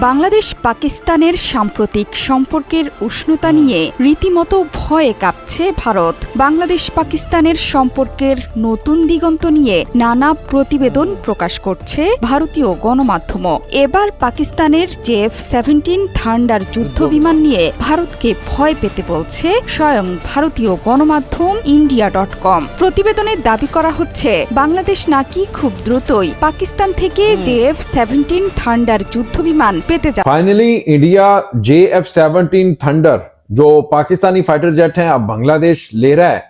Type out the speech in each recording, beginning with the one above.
বাংলাদেশ পাকিস্তানের সাম্প্রতিক সম্পর্কের উষ্ণতা নিয়ে রীতিমতো ভয়ে কাঁপছে ভারত। বাংলাদেশ পাকিস্তানের সম্পর্কের নতুন দিগন্ত নিয়ে নানা প্রতিবেদন প্রকাশ করছে ভারতীয় গণমাধ্যমও। এবার পাকিস্তানের JF-17 থান্ডার যুদ্ধবিমান নিয়ে ভারতকে ভয় পেতে বলছে স্বয়ং ভারতীয় গণমাধ্যম India.com। প্রতিবেদনে দাবি করা হচ্ছে বাংলাদেশ নাকি খুব দ্রুতই পাকিস্তান থেকে JF-17 থান্ডার যুদ্ধবিমান फाइनली इंडिया JF-17 थंडर जो पाकिस्तानी फाइटर जेट हैं अब बांग्लादेश ले रहा है।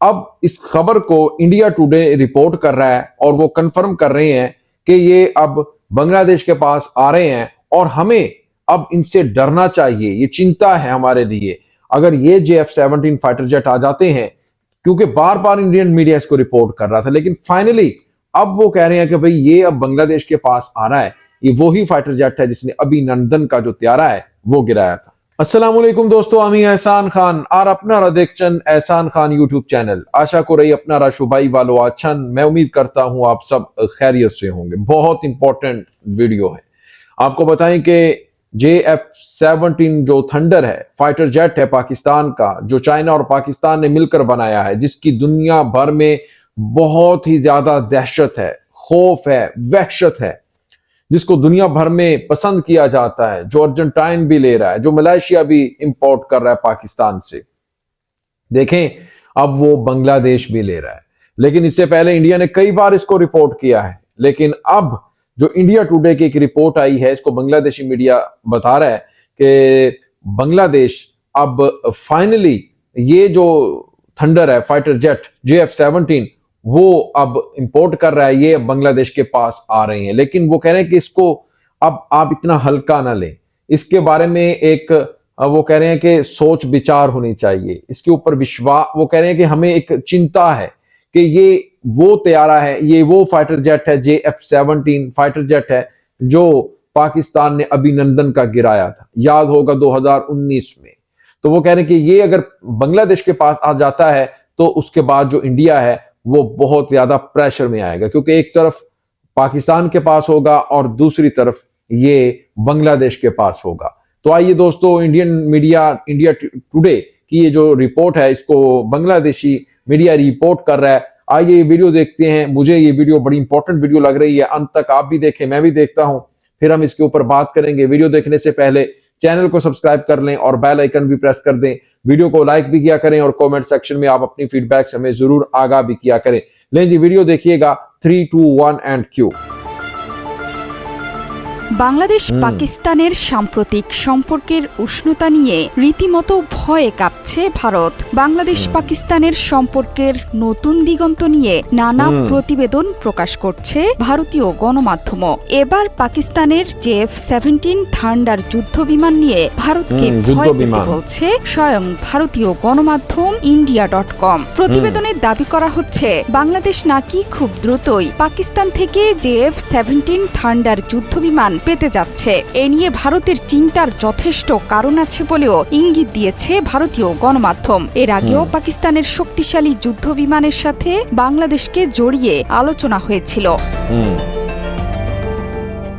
अब इस खबर को इंडिया टुडे रिपोर्ट कर रहा है और वो कंफर्म कर रहे हैं कि ये अब बांग्लादेश के पास आ रहे हैं और हमें अब इनसे डरना चाहिए। ये चिंता है हमारे लिए अगर ये JF-17 फाइटर जेट आ जाते हैं, क्योंकि बार बार इंडियन मीडिया इसको रिपोर्ट कर रहा था, लेकिन फाइनली अब वो कह रहे हैं कि भाई ये अब बांग्लादेश के पास आ रहा है। ये वही फाइटर जेट है जिसने अभिनंदन का जो त्यारा है वो गिराया था। अस्सलाम वालेकुम दोस्तों, আমি এহসান খান আর আপনারা দেখছেন এহসান খান यूट्यूब चैनल। आशा करो আপনারা সবাই ভালো আছেন। मैं उम्मीद करता हूं आप सब खैरियत से होंगे। बहुत इंपॉर्टेंट वीडियो है। आपको बताएं कि JF-17 जो थंडर है, फाइटर जेट है पाकिस्तान का, जो चाइना और पाकिस्तान ने मिलकर बनाया है, जिसकी दुनिया भर में बहुत ही ज्यादा दहशत है, खौफ है, वहशत है, जिसको दुनिया भर में पसंद किया जाता है, जो अर्जेंटाइन भी ले रहा है, जो मलेशिया भी इंपोर्ट कर रहा है पाकिस्तान से। देखें अब वो बांग्लादेश भी ले रहा है। लेकिन इससे पहले इंडिया ने कई बार इसको रिपोर्ट किया है, लेकिन अब जो इंडिया टुडे की एक रिपोर्ट आई है, इसको बांग्लादेशी मीडिया बता रहा है कि बांग्लादेश अब फाइनली ये जो थंडर है फाइटर जेट JF-17 वो अब इंपोर्ट कर रहा है, ये बांग्लादेश के पास आ रहे हैं। लेकिन वो कह रहे हैं कि इसको अब आप इतना हल्का ना लें, इसके बारे में एक वो कह रहे हैं कि सोच विचार होनी चाहिए, इसके ऊपर विश्वास। वो कह रहे हैं कि हमें एक चिंता है कि ये वो तैयारा है, ये वो फाइटर जेट है, JF-17 फाइटर जेट है जो पाकिस्तान ने अभिनंदन का गिराया था, याद होगा 2019 में। तो वो कह रहे हैं कि ये अगर बांग्लादेश के पास आ जाता है तो उसके बाद जो इंडिया है वो बहुत ज्यादा प्रेशर में आएगा, क्योंकि एक तरफ पाकिस्तान के पास होगा और दूसरी तरफ ये बांग्लादेश के पास होगा। तो आइए दोस्तों, इंडियन मीडिया इंडिया टुडे की ये जो रिपोर्ट है, इसको बांग्लादेशी मीडिया रिपोर्ट कर रहा है। आइए ये वीडियो देखते हैं। मुझे ये वीडियो बड़ी इंपॉर्टेंट वीडियो लग रही है। अंत तक आप भी देखें, मैं भी देखता हूं, फिर हम इसके ऊपर बात करेंगे। वीडियो देखने से पहले चैनल को सब्सक्राइब कर लें और बेल आइकन भी प्रेस कर दें। वीडियो को लाइक भी किया करें और कमेंट सेक्शन में आप अपनी फीडबैक हमें जरूर आगाह भी किया करें। लें जी, वीडियो देखिएगा। 3, 2, 1 एंड क्यू। বাংলাদেশ পাকিস্তানের সাম্প্রতিক সম্পর্কের উষ্ণতা নিয়ে রীতিমতো ভয়ে কাঁপছে ভারত। বাংলাদেশ পাকিস্তানের সম্পর্কের নতুন দিগন্ত নিয়ে নানা প্রতিবেদন প্রকাশ করছে ভারতীয় গণমাধ্যমও। এবার পাকিস্তানের JF-17 থান্ডার যুদ্ধবিমান নিয়ে ভারতকে ভয় পেতে বলছে স্বয়ং ভারতীয় গণমাধ্যম India.com। প্রতিবেদনে দাবি করা হচ্ছে বাংলাদেশ নাকি খুব দ্রুতই পাকিস্তান থেকে JF-17 থান্ডার যুদ্ধবিমান পেতে যাচ্ছে। এ নিয়ে ভারতের চিন্তার যথেষ্ট কারণ আছে বলেও ইঙ্গিত দিয়েছে ভারতীয় গণমাধ্যম। এর আগেও পাকিস্তানের শক্তিশালী যুদ্ধ বিমানের সাথে বাংলাদেশকে জড়িয়ে আলোচনা হয়েছিল।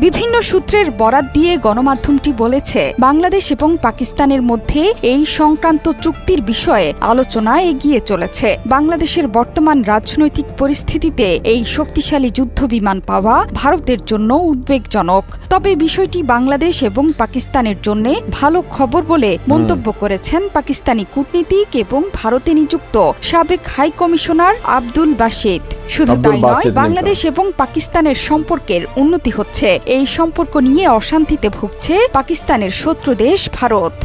বিভিন্ন সূত্রের বরাত দিয়ে গণমাধ্যমটি বলেছে বাংলাদেশ এবং পাকিস্তানের মধ্যে এই সংক্রান্ত চুক্তির বিষয়ে আলোচনা এগিয়ে চলেছে। বাংলাদেশের বর্তমান রাজনৈতিক পরিস্থিতিতে এই শক্তিশালী যুদ্ধ বিমান পাওয়া ভারতের জন্য উদ্বেগজনক। তবে বিষয়টি বাংলাদেশ এবং পাকিস্তানের জন্য ভালো খবর বলে মন্তব্য করেছেন পাকিস্তানি কূটনীতিক এবং ভারতে নিযুক্ত সাবেক হাই কমিশনার আব্দুল বাসিদ। শুধু তাই নয়, বাংলাদেশ এবং পাকিস্তানের সম্পর্কের উন্নতি হচ্ছে। এই সম্পর্ক নিয়ে অশান্তিতে ভুগছে পাকিস্তানের শত্রু দেশ ভারত।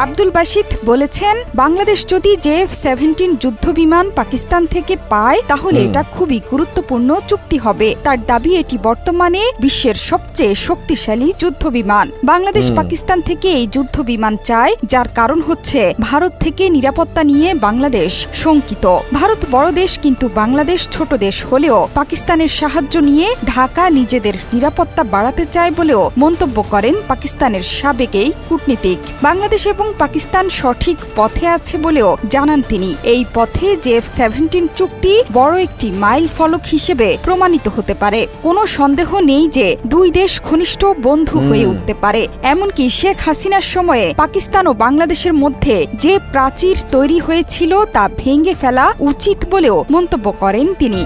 আব্দুল বাসিদ বলেছেন, বাংলাদেশ যদি JF-17 যুদ্ধবিমান পাকিস্তান থেকে পায় তাহলে এটা খুবই গুরুত্বপূর্ণ চুক্তি হবে। তার দাবি এটি বর্তমানে বিশ্বের সবচেয়ে শক্তিশালী যুদ্ধবিমান। বাংলাদেশ পাকিস্তান থেকে এই যুদ্ধবিমান চায়, যার কারণ হচ্ছে ভারত থেকে নিরাপত্তা নিয়ে বাংলাদেশ শঙ্কিত। ভারত বড় দেশ, কিন্তু বাংলাদেশ ছোট দেশ হলেও পাকিস্তানের সাহায্য নিয়ে ঢাকা নিজেদের নিরাপত্তা বাড়াতে চায় বলেও মন্তব্য করেন পাকিস্তানের সাবেক এই কূটনীতিক। বাংলাদেশ এবং পাকিস্তান সঠিক পথে আছে বলেও জানান তিনি। এই পথে JF-17 চুক্তি বড় একটি মাইল ফলক হিসেবে প্রমাণিত হতে পারে। কোনো সন্দেহ নেই যে দুই দেশ ঘনিষ্ঠ বন্ধু হয়ে উঠতে পারে। এমনকি শেখ হাসিনার সময়ে পাকিস্তান ও বাংলাদেশের মধ্যে যে প্রাচীর তৈরি হয়েছিল তা ভেঙে ফেলা উচিত বলেও মন্তব্য করেন তিনি।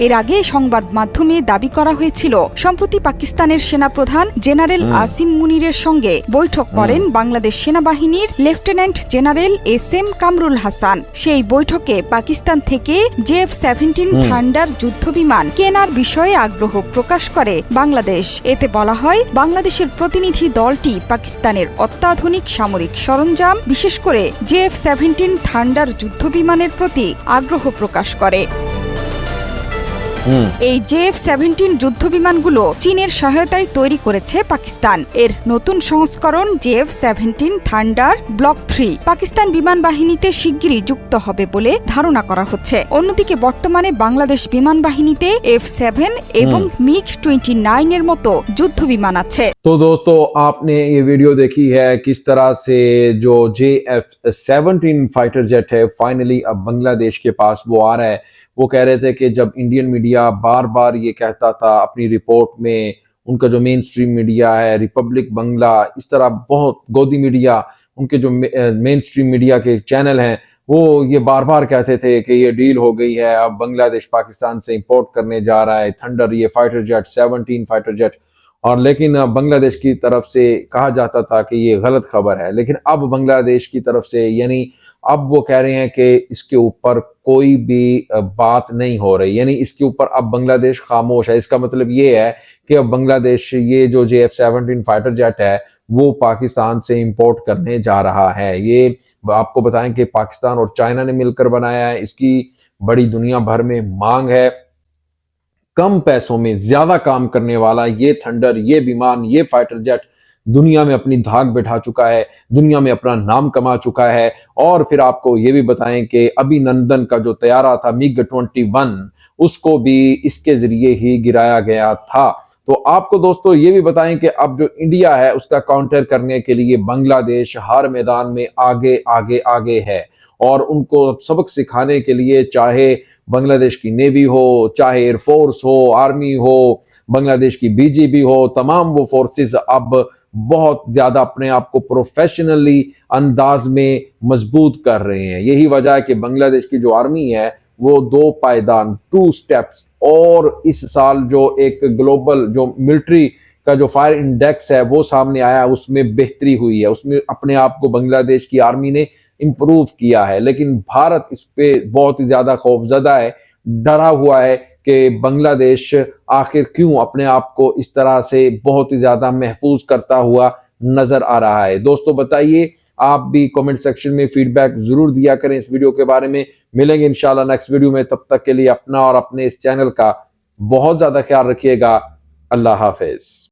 এর আগে সংবাদ মাধ্যমে দাবি করা হয়েছিল, সম্প্রতি পাকিস্তানের সেনাপ্রধান জেনারেল আসিম মুনিরের সঙ্গে বৈঠক করেন বাংলাদেশ সেনাবাহিনীর lieutenant general SM Kamrul Hasan. সেই বৈঠকে পাকিস্তান থেকে JF-17 থান্ডার যুদ্ধবিমান কেনার বিষয়ে আগ্রহ প্রকাশ করে বাংলাদেশ। এতে বলা হয়, বাংলাদেশের প্রতিনিধি দলটি পাকিস্তানের অত্যাধুনিক সামরিক সরঞ্জাম, বিশেষ করে JF-17 থান্ডার যুদ্ধবিমানের প্রতি আগ্রহ প্রকাশ করে। এই JF-17 যুদ্ধবিমানগুলো চীনের সহায়তায় তৈরি করেছে পাকিস্তান। এর নতুন সংস্করণ JF-17 থান্ডার ব্লক 3 পাকিস্তান বিমান বাহিনীতে শিগগিরই যুক্ত হবে বলে ধারণা করা হচ্ছে। অন্যদিকে বর্তমানে বাংলাদেশ বিমান বাহিনীতে F-7 এবং MiG-29 এর মতো যুদ্ধবিমান আছে। तो दोस्तों, आपने ये वीडियो देखी है किस तरह से जो JF-17 फाइटर जेट है फाइनली अब बांग्लादेश के पास वो आ रहा है। वो कह रहे थे कि जब इंडियन मीडिया बार बार ये कहता था अपनी रिपोर्ट में, उनका जो मेन स्ट्रीम मीडिया है, रिपब्लिक बंगला, इस तरह बहुत गोदी मीडिया, उनके जो मेन स्ट्रीम मीडिया के चैनल हैं, वो ये बार बार कहते थे कि ये डील हो गई है, अब बांग्लादेश पाकिस्तान से इंपोर्ट करने जा रहा है थंडर, ये फाइटर जेट 17 फाइटर जेट। और लेकिन बांग्लादेश की तरफ से कहा जाता था कि ये गलत खबर है। लेकिन अब बांग्लादेश की तरफ से यानी अब वो कह रहे हैं कि इसके ऊपर कोई भी बात नहीं हो रही, यानी इसके ऊपर अब बांग्लादेश खामोश है। इसका मतलब ये है कि अब बांग्लादेश ये जो JF-17 फाइटर जेट है वो पाकिस्तान से इंपोर्ट करने जा रहा है। ये आपको बताएं कि पाकिस्तान और चाइना ने मिलकर बनाया है। इसकी बड़ी दुनिया भर में मांग है। कम पैसों में ज्यादा काम करने वाला ये थंडर, ये विमान, ये फाइटर जेट दुनिया में अपनी धाक बैठा चुका है, दुनिया में अपना नाम कमा चुका है। और फिर आपको ये भी बताएं कि अभिनंदन का जो तैयारा था MiG-21, उसको भी इसके जरिए ही गिराया गया था। तो आपको दोस्तों ये भी बताएं कि अब जो इंडिया है उसका काउंटर करने के लिए बांग्लादेश हर मैदान में आगे आगे आगे है। और उनको सबक सिखाने के लिए चाहे बांग्लादेश की नेवी हो, चाहे एयरफोर्स हो, आर्मी हो, बांग्लादेश की BGB हो, तमाम वो फोर्सेस अब बहुत ज्यादा अपने आप को प्रोफेशनली अंदाज में मजबूत कर रहे हैं। यही वजह है कि बांग्लादेश की जो आर्मी है वो 2 पायदान 2 स्टेप्स, और इस साल जो एक ग्लोबल जो मिलिट्री का जो फायर इंडेक्स है वो सामने आया, उसमें बेहतरी हुई है। उसमें अपने आप को बांग्लादेश की आर्मी ने इंप्रूव किया है। लेकिन भारत इस पे बहुत ही ज्यादा खौफजदा है, डरा हुआ है कि बांग्लादेश आखिर क्यों अपने आप को इस तरह से बहुत ही ज्यादा महफूज करता हुआ नजर आ रहा है। दोस्तों बताइए, आप भी कमेंट सेक्शन में फीडबैक जरूर दिया करें इस वीडियो के बारे में। मिलेंगे इंशाल्लाह नेक्स्ट वीडियो में, तब तक के लिए अपना और अपने इस चैनल का बहुत ज्यादा ख्याल रखिएगा। अल्लाह हाफिज।